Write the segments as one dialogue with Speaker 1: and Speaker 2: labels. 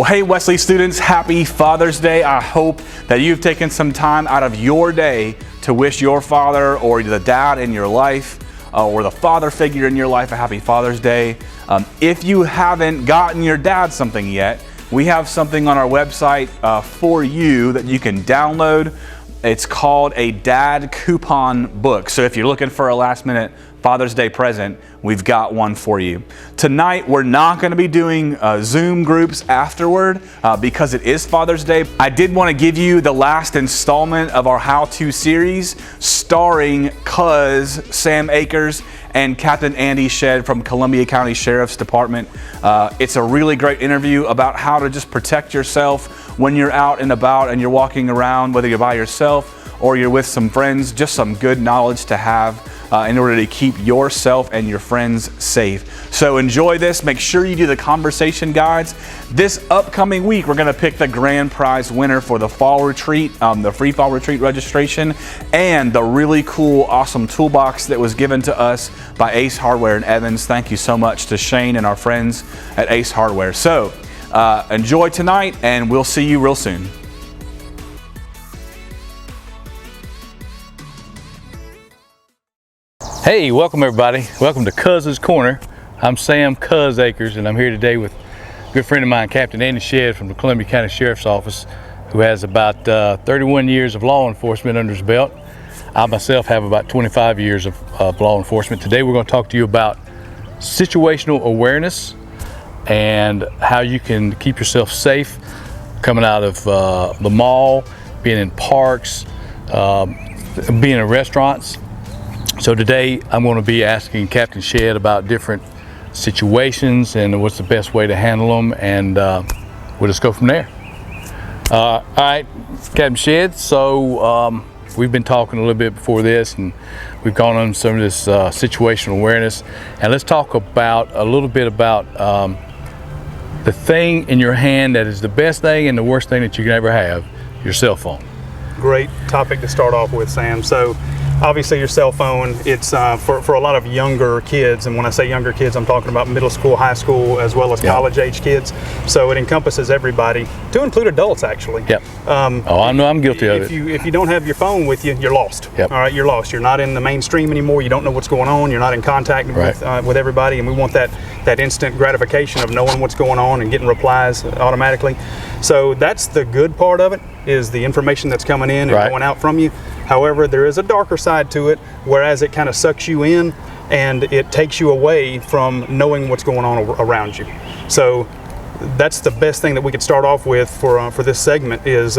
Speaker 1: Well, hey Wesley students, happy Father's Day. I hope that you've taken some time out of your day to wish your father or the dad in your life or the father figure in your life a happy Father's Day. If you haven't gotten your dad something yet, we have something on our website for you that you can download. It's called a dad coupon book. So if you're looking for a last minute Father's Day present, we've got one for you. Tonight, we're not going to be doing Zoom groups afterward because it is Father's Day. I did want to give you the last installment of our how-to series starring Cuz Sam Akers and Captain Andy Shedd from Columbia County Sheriff's Department. It's a really great interview about how to just protect yourself when you're out and about and you're walking around, whether you're by yourself or you're with some friends. Just some good knowledge to have in order to keep yourself and your friends safe. So enjoy this. Make sure you do the conversation guides. This upcoming week, we're going to pick the grand prize winner for the fall retreat, the free fall retreat registration, and the really cool, awesome toolbox that was given to us by Ace Hardware in Evans. Thank you so much to Shane and our friends at Ace Hardware. So enjoy tonight, and we'll see you real soon.
Speaker 2: Hey, welcome everybody. Welcome to Cuz's Corner. I'm Sam Cuz Akers, and I'm here today with a good friend of mine, Captain Andy Shedd from the Columbia County Sheriff's Office, who has about 31 years of law enforcement under his belt. I myself have about 25 years of law enforcement. Today we're going to talk to you about situational awareness and how you can keep yourself safe coming out of the mall, being in parks, being in restaurants. So today I'm going to be asking Captain Shedd about different situations and what's the best way to handle them, and we'll just go from there. All right, Captain Shedd, so we've been talking a little bit before this, and we've gone on some of this situational awareness, and let's talk about a little bit about the thing in your hand that is the best thing and the worst thing that you can ever have, your cell phone.
Speaker 3: Great topic to start off with, Sam. So obviously your cell phone, it's for a lot of younger kids, and when I say younger kids, I'm talking about middle school, high school, as well as college age kids. So it encompasses everybody, to include adults actually.
Speaker 2: Yep. I know I'm guilty of it.
Speaker 3: If you don't have your phone with you, you're lost.
Speaker 2: Yep.
Speaker 3: All right, you're lost. You're not in the mainstream anymore. You don't know what's going on. You're not in contact with everybody, and we want that instant gratification of knowing what's going on and getting replies automatically. So that's the good part of it, is the information that's coming in and going out from you. However, there is a darker side to it, whereas it kind of sucks you in and it takes you away from knowing what's going on around you. So that's the best thing that we could start off with for this segment is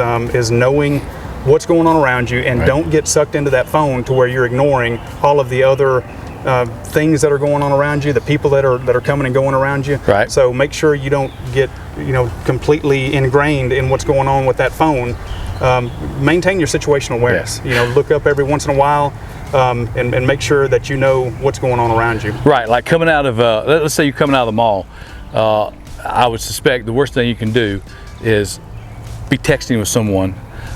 Speaker 3: knowing what's going on around you, and don't get sucked into that phone to where you're ignoring all of the other things that are going on around you, the people that are coming and going around you.
Speaker 2: Right.
Speaker 3: So make sure you don't get completely ingrained in what's going on with that phone. Maintain your situational awareness. Look up every once in a while and make sure that you know what's going on around you.
Speaker 2: Right, like coming out of, let's say you're coming out of the mall, I would suspect the worst thing you can do is be texting with someone.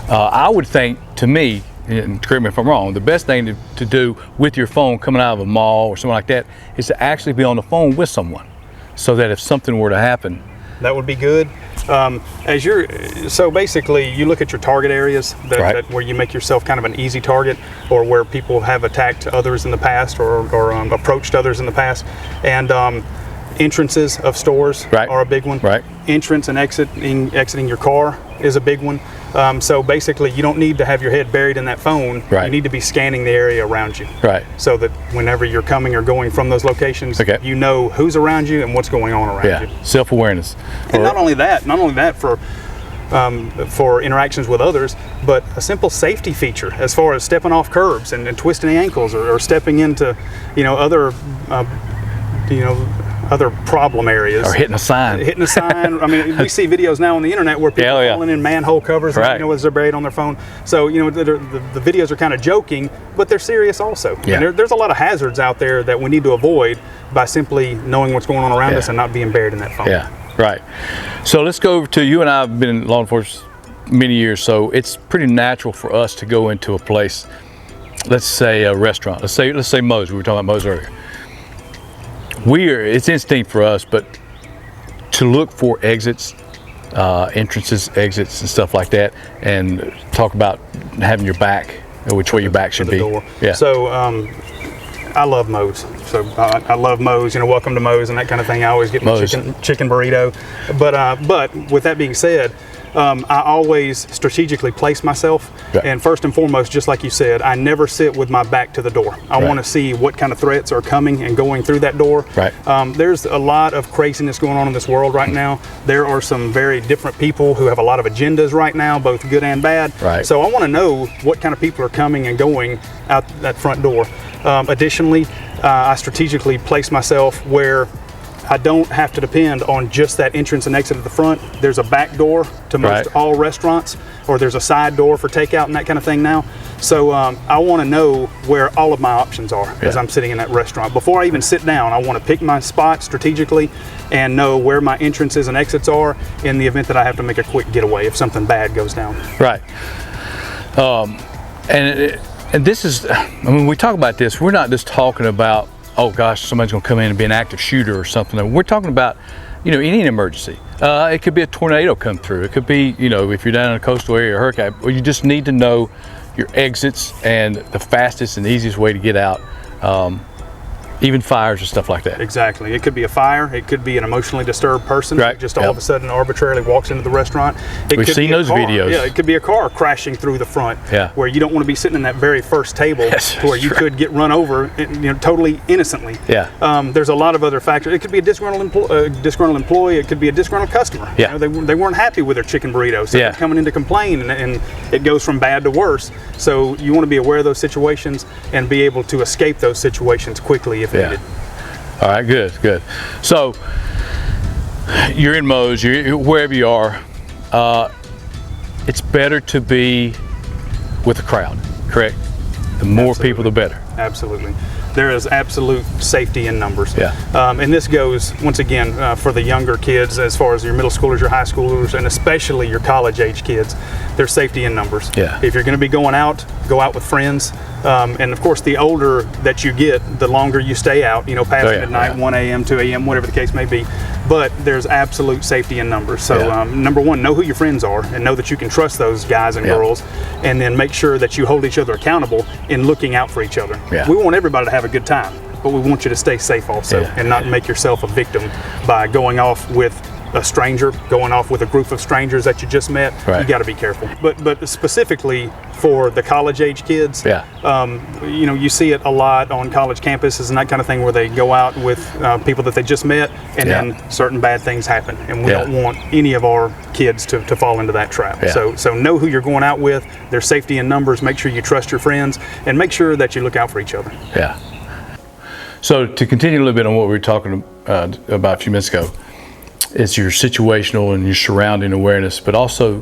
Speaker 2: I would think, to me, and correct me if I'm wrong, the best thing to do with your phone coming out of a mall or something like that is to actually be on the phone with someone, so that if something were to happen,
Speaker 3: that would be good. So basically, you look at your target areas where you make yourself kind of an easy target, or where people have attacked others in the past or approached others in the past, and entrances of stores are a big one. Right. Entrance and exiting your car is a big one. So basically, you don't need to have your head buried in that phone. You need to be scanning the area around you. So that whenever you're coming or going from those locations, you know who's around you and what's going on around you.
Speaker 2: Self-awareness.
Speaker 3: And not only that for interactions with others, but a simple safety feature as far as stepping off curbs and twisting ankles or stepping into other problem areas.
Speaker 2: Or hitting a sign.
Speaker 3: I mean, we see videos now on the internet where people are falling in manhole covers as they're buried on their phone. So, the videos are kind of joking, but they're serious also. And there's a lot of hazards out there that we need to avoid by simply knowing what's going on around us and not being buried in that phone.
Speaker 2: Right. So let's go over to, you and I have been in law enforcement many years, so it's pretty natural for us to go into a place, let's say a restaurant, let's say Moe's. We were talking about Moe's earlier. It's instinct for us, but to look for exits entrances, exits, and stuff like that, and talk about having your back, which way your back should be.
Speaker 3: Door.
Speaker 2: Yeah.
Speaker 3: So I love Moe's. So I love Moe's. You know, welcome to Moe's and that kind of thing. I always get my chicken burrito. But with that being said, I always strategically place myself, and first and foremost, just like you said, I never sit with my back to the door. I want to see what kind of threats are coming and going through that door. There's a lot of craziness going on in this world right now. There are some very different people who have a lot of agendas right now, both good and bad. So I want to know what kind of people are coming and going out that front door. Additionally, I strategically place myself where I don't have to depend on just that entrance and exit at the front. There's a back door to most all restaurants, or there's a side door for takeout and that kind of thing now. So I want to know where all of my options are as I'm sitting in that restaurant. Before I even sit down, I want to pick my spot strategically and know where my entrances and exits are in the event that I have to make a quick getaway if something bad goes down.
Speaker 2: And this is, I mean, we talk about this, we're not just talking about, oh gosh, somebody's going to come in and be an active shooter or something. We're talking about, you know, any emergency. It could be a tornado come through. It could be, you know, if you're down in a coastal area, a hurricane. Well, you just need to know your exits and the fastest and easiest way to get out. Even fires or stuff like that.
Speaker 3: Exactly. It could be a fire. It could be an emotionally disturbed person who just all of a sudden arbitrarily walks into the restaurant.
Speaker 2: We've seen those videos.
Speaker 3: Yeah, it could be a car crashing through the front where you don't want to be sitting in that very first table to where you could get run over, you know, totally innocently. There's a lot of other factors. It could be a disgruntled employee. It could be a disgruntled customer. You know, they weren't happy with their chicken burrito, so they're coming in to complain, and it goes from bad to worse. So you want to be aware of those situations and be able to escape those situations quickly if needed.
Speaker 2: All right, good. So you're in Moe's, you're wherever you are. It's better to be with a crowd, correct? The more people, the better.
Speaker 3: Absolutely. There is absolute safety in numbers. And this goes, once again, for the younger kids, as far as your middle schoolers, your high schoolers, and especially your college age kids. There's safety in numbers. If you're going to be going out, go out with friends. And of course, the older that you get, the longer you stay out, you know, past midnight, 1 a.m., 2 a.m., whatever the case may be. But there's absolute safety in numbers. So number one, know who your friends are and know that you can trust those guys and girls, and then make sure that you hold each other accountable in looking out for each other. We want everybody to have a good time, but we want you to stay safe also and not make yourself a victim by going off with a stranger, going off with a group of strangers that you just met. You got to be careful. But specifically for the college age kids, you know, you see it a lot on college campuses and that kind of thing, where they go out with people that they just met, and then certain bad things happen, and we don't want any of our kids to fall into that trap. So know who you're going out with. There's safety in numbers. Make sure you trust your friends, and make sure that you look out for each other.
Speaker 2: So to continue a little bit on what we were talking about a few minutes ago, it's your situational and your surrounding awareness, but also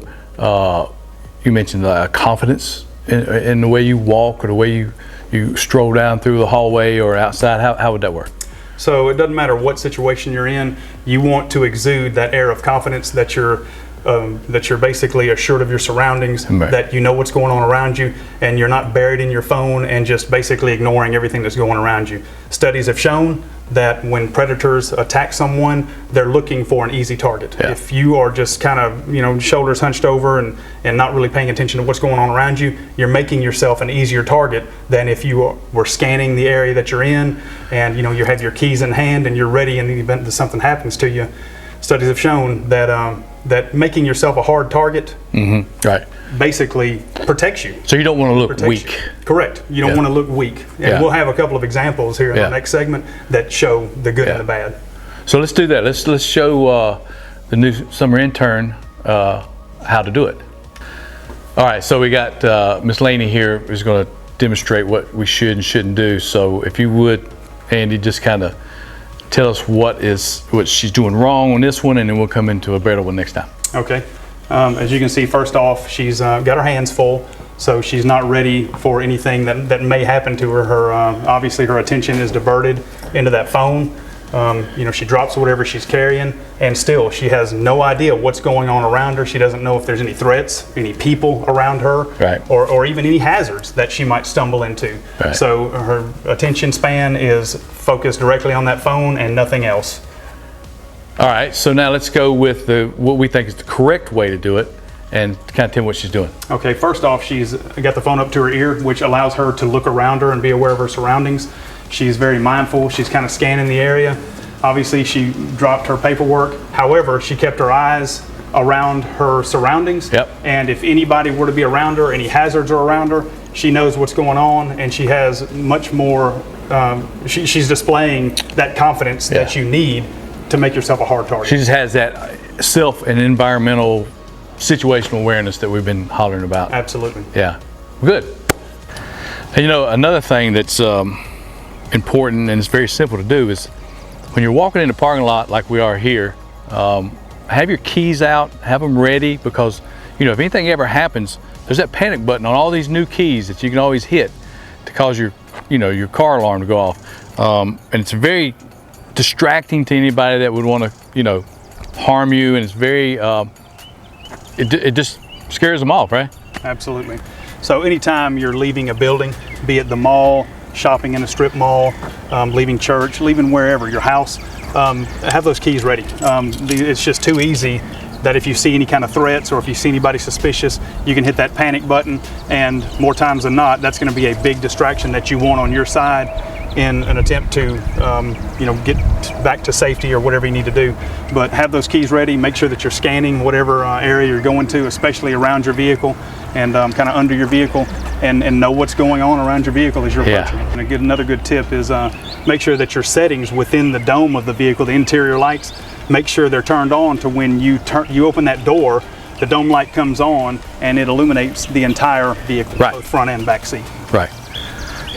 Speaker 2: you mentioned confidence in the way you walk or the way you stroll down through the hallway or outside. How would that work?
Speaker 3: So it doesn't matter what situation you're in, you want to exude that air of confidence that you're basically assured of your surroundings, that you know what's going on around you, and you're not buried in your phone and just basically ignoring everything that's going around you. Studies have shown that when predators attack someone, they're looking for an easy target. If you are just kind of, you know, shoulders hunched over and not really paying attention to what's going on around you, you're making yourself an easier target than if you were scanning the area that you're in, and you know, you have your keys in hand and you're ready in the event that something happens to you. Studies have shown that that making yourself a hard target basically protects you.
Speaker 2: So you don't want to look weak.
Speaker 3: Correct. You don't want to look weak. And we'll have a couple of examples here in the next segment that show the good and the bad.
Speaker 2: So let's do that. Let's show the new summer intern how to do it. All right, so we got Miss Laney here who's going to demonstrate what we should and shouldn't do. So if you would, Andy, just kind of tell us what she's doing wrong on this one, and then we'll come into a better one next time.
Speaker 3: Okay. As you can see, first off, she's got her hands full, so she's not ready for anything that may happen to her. Obviously, her attention is diverted into that phone. You know, she drops whatever she's carrying, and still she has no idea what's going on around her. She doesn't know if there's any threats, any people around her, or even any hazards that she might stumble into. So her attention span is focused directly on that phone and nothing else.
Speaker 2: All right, so now let's go with what we think is the correct way to do it, and kind of tell me what she's doing.
Speaker 3: Okay, first off, she's got the phone up to her ear, which allows her to look around her and be aware of her surroundings. She's very mindful. She's kind of scanning the area. Obviously, she dropped her paperwork. However, she kept her eyes around her surroundings.
Speaker 2: Yep.
Speaker 3: And if anybody were to be around her, any hazards are around her, she knows what's going on, and she has much more, she's displaying that confidence that you need to make yourself a hard target.
Speaker 2: She just has that self and environmental situational awareness that we've been hollering about.
Speaker 3: Absolutely.
Speaker 2: Yeah, good. And you know, another thing that's important and it's very simple to do is when you're walking in the parking lot like we are here, have your keys out, have them ready, because you know, if anything ever happens, there's that panic button on all these new keys that you can always hit to cause your, you know, your car alarm to go off. And it's very distracting to anybody that would want to, you know, harm you, and it's very, it just scares them off, right?
Speaker 3: Absolutely. So anytime you're leaving a building, be it the mall, shopping in a strip mall, leaving church, leaving wherever, your house, have those keys ready. It's just too easy that if you see any kind of threats or if you see anybody suspicious, you can hit that panic button, and more times than not, that's going to be a big distraction that you want on your side in an attempt to you know, get back to safety or whatever you need to do. But have those keys ready. Make sure that you're scanning whatever area you're going to, especially around your vehicle and kind of under your vehicle, and know what's going on around your vehicle as you're approaching it. And another good tip is make sure that your settings within the dome of the vehicle, the interior lights, make sure they're turned on to when you open that door, the dome light comes on and it illuminates the entire vehicle, both front and back seat.
Speaker 2: Right.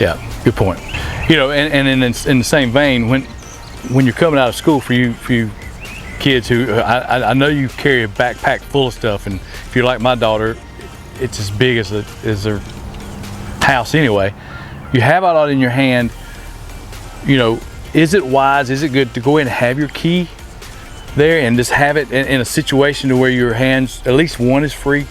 Speaker 2: Yeah, good point. You know, and in the same vein, when you're coming out of school, for you kids who, I know you carry a backpack full of stuff, and if you're like my daughter, it's as big as her house anyway. You have all that in your hand. You know, is it wise, is it good to go ahead and have your key there and just have it in a situation to where your hands, at least one, is free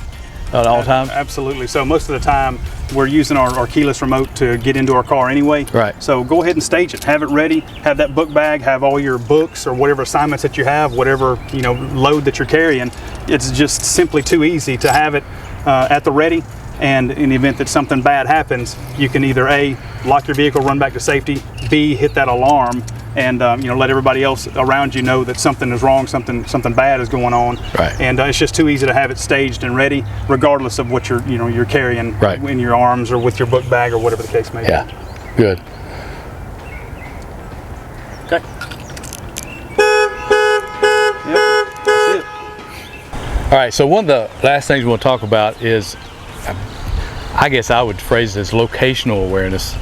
Speaker 2: at all times?
Speaker 3: Absolutely. So most of the time we're using our keyless remote to get into our car anyway.
Speaker 2: Right.
Speaker 3: So go ahead and stage it. Have it ready. Have that book bag. Have all your books or whatever assignments that you have, whatever, you know, load that you're carrying. It's just simply too easy to have it at the ready. And in the event that something bad happens, you can either A, lock your vehicle, run back to safety, B, hit that alarm, and you know, let everybody else around you know that something is wrong, something bad is going on.
Speaker 2: Right.
Speaker 3: And it's just too easy to have it staged and ready, regardless of what you're carrying in your arms or with your book bag or whatever the case may be.
Speaker 2: Yeah, good.
Speaker 3: Okay. Yep, that's it.
Speaker 2: All right, so one of the last things we want to talk about is, I guess I would phrase it as locational awareness,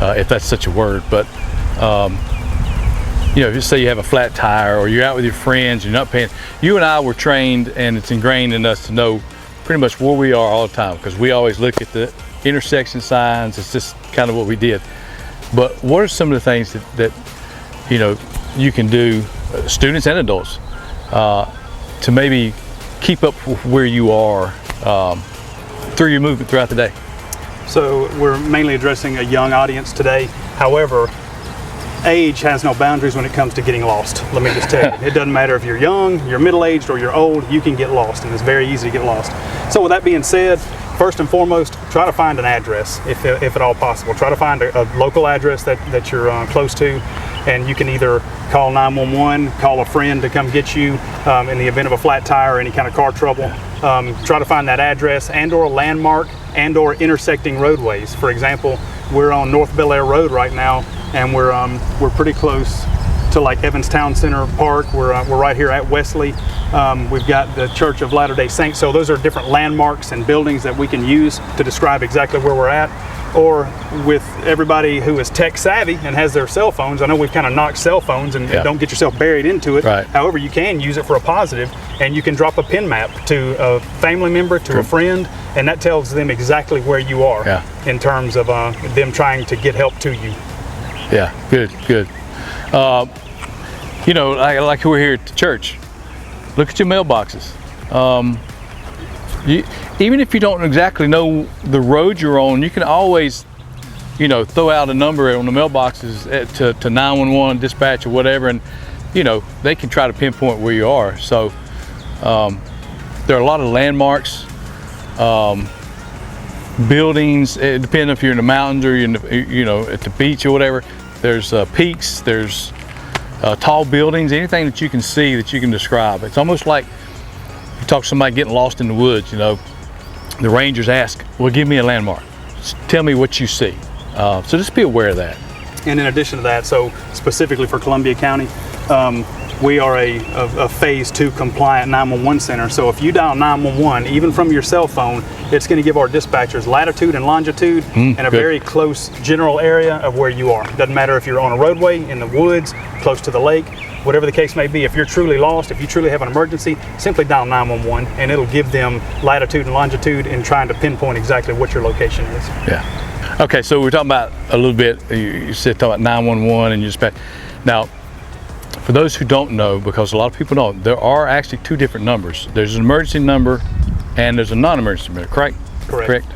Speaker 2: if that's such a word, but you know, just say you have a flat tire or you're out with your friends, you're not paying. You and I were trained, and it's ingrained in us to know pretty much where we are all the time, because we always look at the intersection signs. It's just kind of what we did. But what are some of the things that you know, you can do, students and adults, to maybe keep up with where you are through your movement throughout the day?
Speaker 3: So we're mainly addressing a young audience today. However, age has no boundaries when it comes to getting lost. Let me just tell you, it doesn't matter if you're young, you're middle-aged, or you're old, you can get lost, and it's very easy to get lost. So with that being said, first and foremost, try to find an address, if at all possible. Try to find a local address that you're close to, and you can either call 911, call a friend to come get you in the event of a flat tire or any kind of car trouble. Try to find that address and or a landmark and or intersecting roadways. For example, we're on North Bel Air Road right now, and we're pretty close to like Evans Town Center Park. We're right here at Wesley. We've got the Church of Latter-day Saints. So those are different landmarks and buildings that we can use to describe exactly where we're at. Or with everybody who is tech savvy and has their cell phones, I know we've kind of knocked cell phones and don't get yourself buried into it.
Speaker 2: Right.
Speaker 3: However, you can use it for a positive, and you can drop a pin map to a family member, to a friend, and that tells them exactly where you are in terms of them trying to get help to you.
Speaker 2: Yeah, good. You know, like we're here at the church, look at your mailboxes. Even if you don't exactly know the road you're on, you can always, you know, throw out a number on the mailboxes to 911 dispatch or whatever, and they can try to pinpoint where you are. So there are a lot of landmarks, buildings. It depends if you're in the mountains or you're at the beach or whatever. There's peaks, there's tall buildings, anything that you can see that you can describe. It's almost like you talk to somebody getting lost in the woods. The rangers ask, well, give me a landmark. Just tell me what you see. So just be aware of that.
Speaker 3: And in addition to that, so specifically for Columbia County, we are a phase 2 compliant 911 center. So if you dial 911, even from your cell phone, it's going to give our dispatchers latitude and longitude and a very close general area of where you are. Doesn't matter if you're on a roadway, in the woods, close to the lake, whatever the case may be. If you're truly lost, if you truly have an emergency, simply dial 911 and it'll give them latitude and longitude in trying to pinpoint exactly what your location is.
Speaker 2: Yeah. Okay, so we're talking about a little bit, you said talking about 911 and your dispatch. Now, for those who don't know, because a lot of people don't, there are actually 2 different numbers. There's an emergency number and there's a non-emergency number, correct?
Speaker 3: Correct.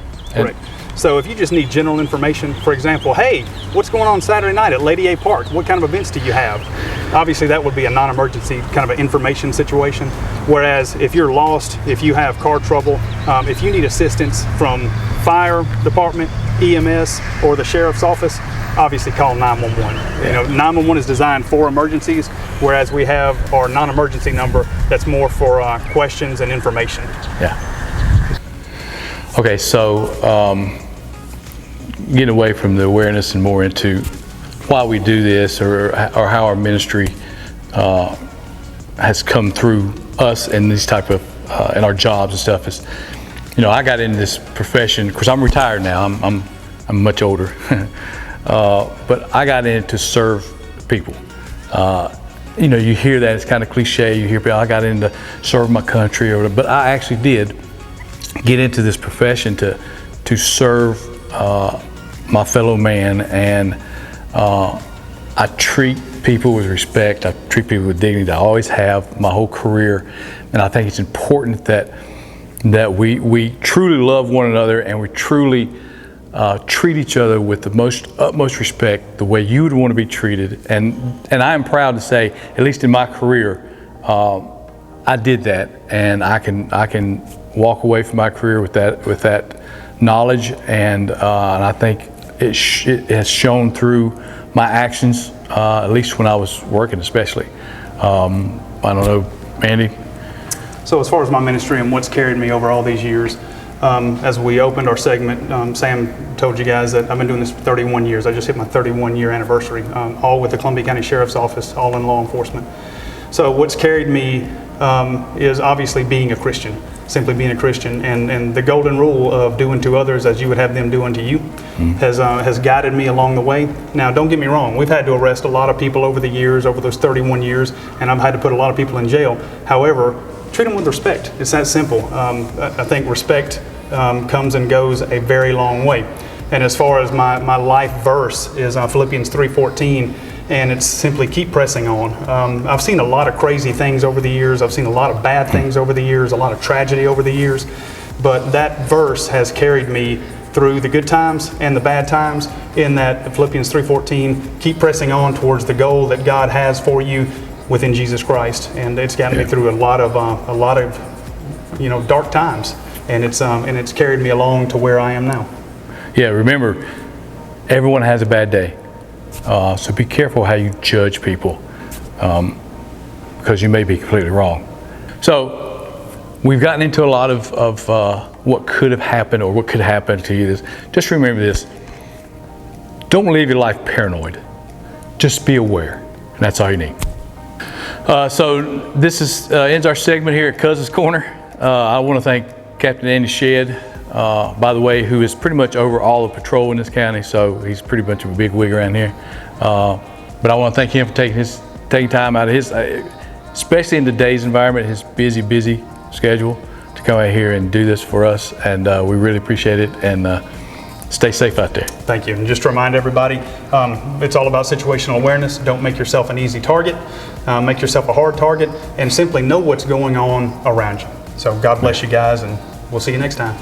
Speaker 3: So if you just need general information, for example, hey, what's going on Saturday night at Lady A Park? What kind of events do you have? Obviously that would be a non-emergency kind of an information situation. Whereas if you're lost, if you have car trouble, if you need assistance from fire department, EMS, or the sheriff's office, obviously call 911. 911 is designed for emergencies, whereas we have our non-emergency number that's more for questions and information.
Speaker 2: Yeah. Okay, so getting away from the awareness and more into why we do this or how our ministry has come through us and these type of and our jobs and stuff is, I got into this profession because I'm retired now. I'm much older, but I got in to serve people. You hear that, it's kind of cliche. You hear people, I got in to serve my country, but I actually did get into this profession to serve my fellow man, and I treat people with respect. I treat people with dignity. I always have my whole career, and I think it's important that we truly love one another and we truly treat each other with the utmost respect, the way you would want to be treated. And I am proud to say, at least in my career, I did that, and I can walk away from my career with that knowledge, and I think it has shown through my actions, at least when I was working, especially. I don't know, Andy.
Speaker 3: So as far as my ministry and what's carried me over all these years, as we opened our segment, Sam told you guys that I've been doing this for 31 years. I just hit my 31-year anniversary, all with the Columbia County Sheriff's Office, all in law enforcement. So what's carried me is obviously being a Christian, simply being a Christian, and the golden rule of doing to others as you would have them do unto you has guided me along the way. Now, don't get me wrong, we've had to arrest a lot of people over the years, over those 31 years, and I've had to put a lot of people in jail. However, treat them with respect. It's that simple. I think respect comes and goes a very long way. And as far as my life verse is Philippians 3:14, and it's simply keep pressing on. I've seen a lot of crazy things over the years. I've seen a lot of bad things over the years, a lot of tragedy over the years. But that verse has carried me through the good times and the bad times, in that Philippians 3:14, keep pressing on towards the goal that God has for you within Jesus Christ. And it's gotten me through a lot of dark times, and it's carried me along to where I am now.
Speaker 2: Yeah, remember, everyone has a bad day. So be careful how you judge people, because you may be completely wrong. So we've gotten into a lot of what could have happened or what could happen to you. Just remember this. Don't live your life paranoid. Just be aware. And that's all you need. So this ends our segment here at Cousins Corner. I want to thank Captain Andy Shedd, by the way, who is pretty much over all the patrol in this county, so he's pretty much a big wig around here. But I want to thank him for taking time out of his, especially in today's environment, his busy schedule, to come out here and do this for us, and we really appreciate it, and stay safe out there.
Speaker 3: Thank you. And just to remind everybody, it's all about situational awareness. Don't make yourself an easy target. Make yourself a hard target, and simply know what's going on around you. So God bless you guys, and we'll see you next time.